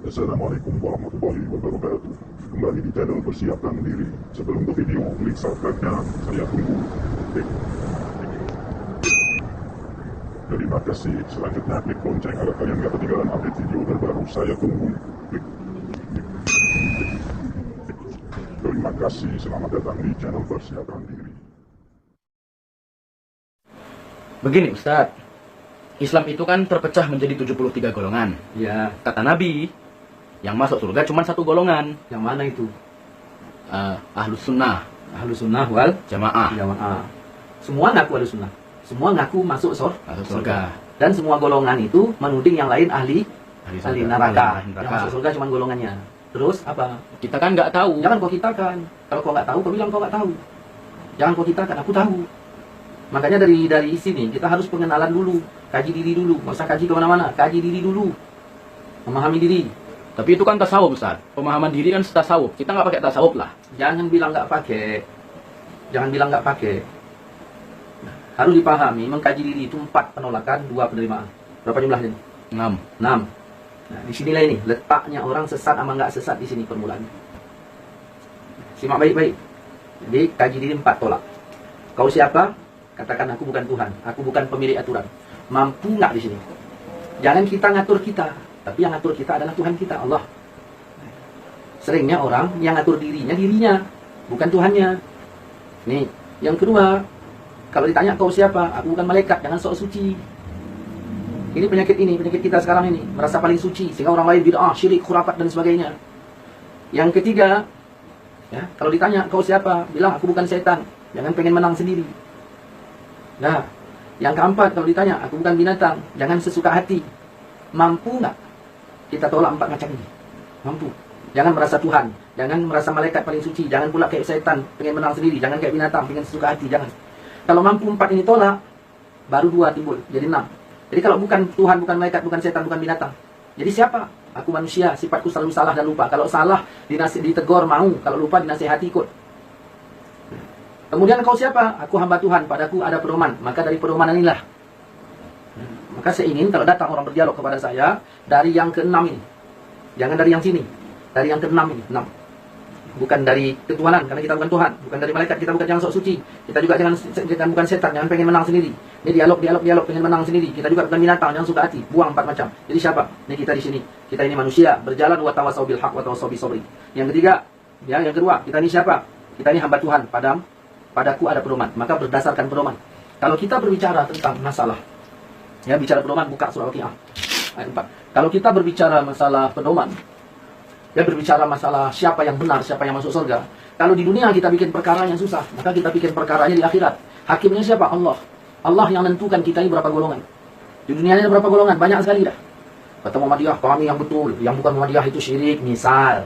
Assalamualaikum warahmatullahi wabarakatuh. Kembali di channel Persiapkan Diri. Sebelum ke video, klik subscribe-nya. Saya tunggu. Terima kasih. Selanjutnya klik lonceng agar kalian gak ketinggalan update video terbaru. Saya tunggu. Terima kasih. Selamat datang di channel Persiapkan Diri. Begini Ustadz, Islam itu kan terpecah menjadi 73 golongan. Ya, Kata Nabi, yang masuk surga cuma satu golongan, yang mana itu? Ahlus Sunnah Ahlus Sunnah wal Jamaah. Jamaah. Semua ngaku Ahlus Sunnah. Semua ngaku masuk surga. Dan semua golongan itu menuding yang lain ahli Ahli neraka. ahli Yang masuk surga cuma golongannya. Terus apa? Kita kan nggak tahu. Jangan kau kitakan. Kalau kau nggak tahu, kau bilang kau nggak tahu. Jangan kau kitakan. Aku tahu. Makanya dari sini kita harus pengenalan dulu, kaji diri dulu. Nggak usah kaji kemana-mana, kaji diri dulu, memahami diri. Tapi itu kan tasawuf Ustadz. Pemahaman diri kan tasawuf. Kita nggak pakai tasawuf lah. Jangan bilang nggak pakai. Jangan bilang nggak pakai. Harus dipahami, mengkaji diri itu 4 penolakan, 2 penerimaan. Berapa jumlahnya? 6. 6. Nah, disinilah ini letaknya orang sesat sama nggak sesat di sini permulaan. Simak baik-baik. Jadi kaji diri 4 tolak. Kau siapa? Katakan aku bukan Tuhan, aku bukan pemilik aturan. Mampu nggak di sini? Jangan kita ngatur kita, tapi yang ngatur kita adalah Tuhan kita, Allah. Seringnya orang yang ngatur dirinya, bukan Tuhannya. Nih, yang kedua, kalau ditanya kau siapa? Aku bukan malaikat, jangan sok suci. Ini penyakit kita sekarang ini, merasa paling suci, sehingga orang lain bid'ah, syirik, khurafat dan sebagainya. Yang ketiga, ya, kalau ditanya kau siapa? Bilang aku bukan setan, jangan pengen menang sendiri. Nah, yang keempat kalau ditanya, aku bukan binatang, jangan sesuka hati. Mampu nggak? Kita tolak 4 macam ini. Mampu. Jangan merasa Tuhan, jangan merasa malaikat paling suci, jangan pula kayak setan, pengen menang sendiri, jangan kayak binatang, pengen sesuka hati, jangan. Kalau mampu 4 ini tolak, baru 2 timbul, jadi 6. Jadi kalau bukan Tuhan, bukan malaikat, bukan setan, bukan binatang, jadi siapa? Aku manusia, sifatku selalu salah dan lupa. Kalau salah, ditegur mau, kalau lupa dinasihati ikut. Kemudian kau siapa? Aku hamba Tuhan, padaku ada pedoman. Maka dari pedoman inilah. Maka saya ingin kalau datang orang berdialog kepada saya dari yang ke-6 ini. Jangan dari yang sini. Dari yang ke-6 ini. 6. Bukan dari ketuhanan, karena kita bukan Tuhan. Bukan dari malaikat, kita bukan jangan sok suci. Kita juga jangan bukan setan, jangan pengen menang sendiri. Ini dialog, pengen menang sendiri. Kita juga bukan binatang, jangan suka hati. Buang 4 macam. Jadi siapa? Ini kita di sini. Kita ini manusia, berjalan wa tawasau bil haq wa tawasau bis sabri. Yang ketiga, ya, yang kedua, kita ini siapa? Kita ini hamba Tuhan, padaku ada pedoman, maka berdasarkan pedoman. Kalau kita berbicara tentang masalah, ya bicara pedoman, buka surah Al-Waqiah ayat 4. Kalau kita berbicara masalah pedoman, ya berbicara masalah siapa yang benar, siapa yang masuk surga. Kalau di dunia kita bikin perkara yang susah, maka kita bikin perkaranya di akhirat. Hakimnya siapa? Allah. Allah yang menentukan kita ini berapa golongan. Di dunia ini berapa golongan? Banyak sekali dah. Kata Muhammadiyah, kami yang betul, yang bukan Muhammadiyah itu syirik, misal.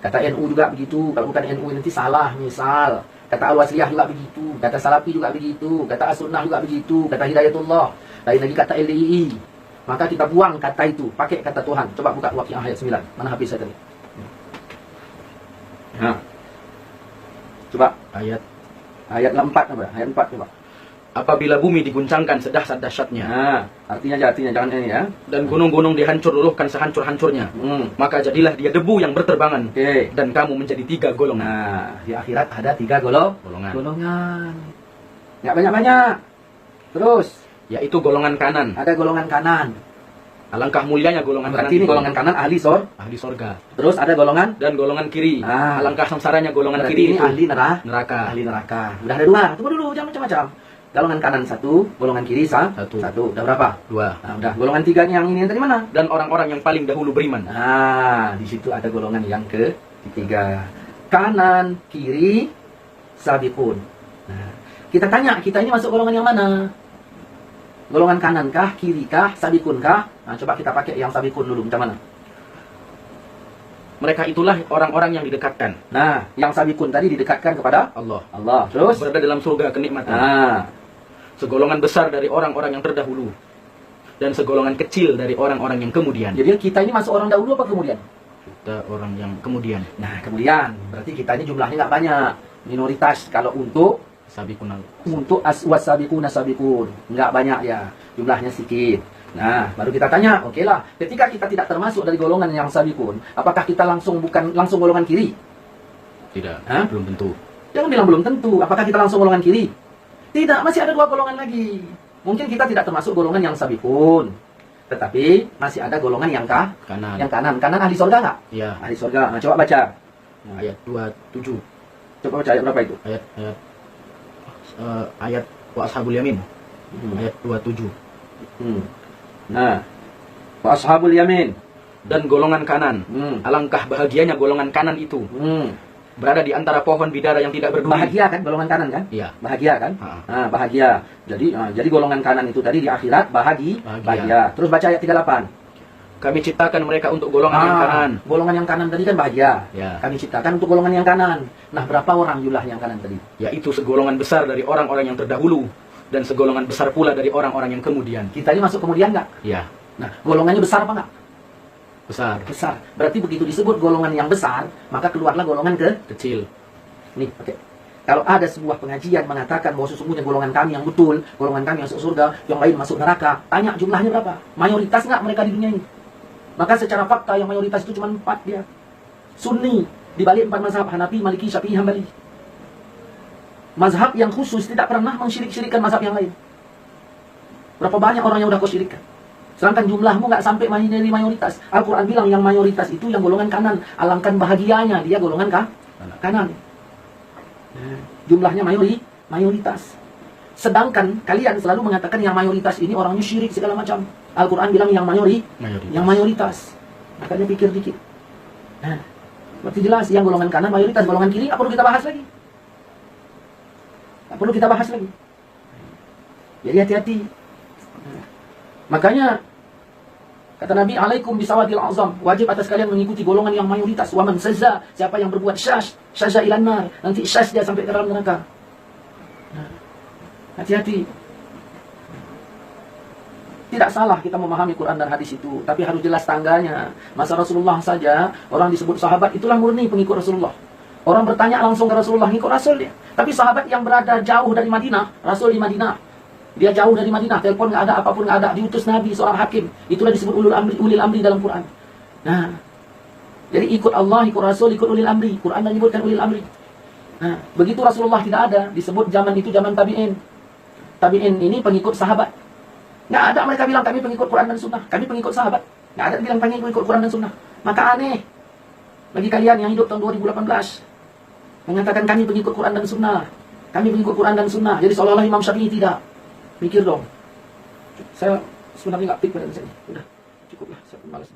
Kata NU juga begitu, kalau bukan NU nanti salah, misal. Kata Al-Wasliyah juga begitu, kata Salafi juga begitu, kata As-Sunnah juga begitu, kata Hidayatullah, lain lagi kata LDII. Maka kita buang kata itu, pakai kata Tuhan. Coba buka Waqiah ayat 9. Mana habis saya tadi? Nah. Coba ayat 4 apa? Ayat 4 coba. Apabila bumi diguncangkan sedahsyat-dahsyatnya, Nah, artinya jangan ini ya. dan gunung-gunung dihancur luluhkan sehancur-hancurnya, maka jadilah dia debu yang berterbangan. Oke. Dan kamu menjadi 3 golongan. Nah, di akhirat ada 3 Golongan. golongan. Nggak banyak-banyak. Terus, Yaitu golongan kanan. ada golongan kanan. Alangkah mulianya golongan Berarti ini kanan. golongan kanan ahli ahli sorga. Terus ada golongan Dan golongan kiri. Ah. Alangkah sengsaranya golongan berarti kiri ini itu ahli neraka. ahli neraka. Udah ada 2. Tunggu dulu, jangan macam-macam. Golongan kanan 1, golongan kiri 1. Udah berapa? 2. Nah, udah. Golongan 3 yang ini yang tadi mana? Dan orang-orang yang paling dahulu beriman. Nah, di situ ada golongan yang ketiga. Kanan, kiri, sabiqun. Nah, kita tanya, kita ini masuk golongan yang mana? Golongan kanan kah, kiri kah, sabiqun kah? Nah, coba kita pakai yang sabiqun dulu, macam mana? Mereka itulah orang-orang yang didekatkan Nah, yang sabiqun tadi didekatkan kepada Allah. Allah. Terus? Berada dalam surga kenikmatan. Nah, Segolongan besar dari orang-orang yang terdahulu. Dan segolongan kecil dari orang-orang yang kemudian. jadi kita ini masuk orang dahulu apa kemudian? Kita orang yang kemudian. Nah, kemudian berarti kita ini jumlahnya nggak banyak, minoritas. Kalau untuk Sabiqunal. wasabiquna sabiqun nggak banyak ya, jumlahnya sedikit. Nah, baru kita tanya, oke lah, ketika kita tidak termasuk dari golongan yang sabiqun, apakah kita langsung golongan kiri? Tidak, Hah? belum tentu. Jangan bilang belum tentu. Apakah kita langsung golongan kiri? Tidak, masih ada 2 golongan lagi. Mungkin kita tidak termasuk golongan yang sabiqun, tetapi masih ada golongan yang Kanan. yang kanan. Kanan ahli surga nggak? Ya, Ahli surga. Nah, coba baca. ayat 27. Coba baca ayat berapa itu? Ayat wa ashabul yamin. Ayat 27. Nah, wa ashabul yamin. Dan golongan kanan. Alangkah bahagianya golongan kanan itu. Berada di antara pohon bidara yang tidak berduri. Bahagia kan golongan kanan kan? Iya. Bahagia kan? Nah, bahagia. Jadi golongan kanan itu tadi di akhirat bahagia. Terus baca ayat 38. Kami ciptakan mereka untuk golongan yang kanan. Golongan yang kanan tadi kan bahagia. Ya. Kami ciptakan untuk golongan yang kanan. Nah, berapa orang jumlah yang kanan tadi? Yaitu segolongan besar dari orang-orang yang terdahulu dan segolongan besar pula dari orang-orang yang kemudian. Kita ini masuk kemudian nggak? Ya, Nah, golongannya besar apa nggak? besar, Besar. Berarti begitu disebut golongan yang besar, maka keluarlah golongan kecil. Nih, oke. Kalau ada sebuah pengajian mengatakan bahwa sesungguhnya golongan kami yang betul, golongan kami yang masuk surga, yang lain masuk neraka, tanya jumlahnya berapa? Mayoritas nggak mereka di dunia ini? Maka secara fakta yang mayoritas itu cuma 4 dia. Sunni, di balik 4 mazhab, Hanafi, Maliki, Syafi'i, Hambali. Mazhab yang khusus tidak pernah mensyirik-syirikkan mazhab yang lain. Berapa banyak orang yang udah kau syirikkan? Sedangkan jumlahmu nggak sampai dari mayoritas. Al-Quran bilang yang mayoritas itu yang golongan kanan. Alangkan bahagianya, dia golongan kanan. Jumlahnya mayoritas. Sedangkan kalian selalu mengatakan yang mayoritas ini orangnya syirik segala macam. Al-Quran bilang yang mayoritas. Makanya pikir dikit. Nah, berarti jelas yang golongan kanan mayoritas, golongan kiri nggak perlu kita bahas lagi. Jadi hati-hati. Makanya kata Nabi, alaikum bisawadil azam, wajib atas kalian mengikuti golongan yang mayoritas. Waman saza, siapa yang berbuat syaza ilan nar, nanti syaz dia sampai ke dalam neraka. Hati-hati. Tidak salah kita memahami Quran dan hadis itu, tapi harus jelas tangganya. Masa Rasulullah saja, orang disebut sahabat, itulah murni pengikut Rasulullah. Orang bertanya langsung ke Rasulullah, ngikut Rasul dia. Tapi sahabat yang berada jauh dari Madinah, Rasul di Madinah, dia jauh dari Madinah, telepon nggak ada, apapun nggak ada, diutus Nabi, seorang hakim. Itulah disebut ulil amri dalam Quran. Nah, jadi ikut Allah, ikut Rasul, ikut ulil amri. Quran menyebutkan ulil amri. Nah, begitu Rasulullah tidak ada, disebut zaman itu zaman tabi'in. Tabi'in ini pengikut sahabat. Nggak ada mereka bilang kami pengikut Quran dan Sunnah, kami pengikut sahabat. Nggak ada bilang kami pengikut Quran dan Sunnah. Maka aneh bagi kalian yang hidup tahun 2018 mengatakan kami pengikut Quran dan Sunnah, kami pengikut Quran dan Sunnah. Jadi seolah-olah Imam Syafi'i tidak. Mikir dong. Saya sebenarnya nggak pik pada sini. Udah, cukuplah. Saya malas.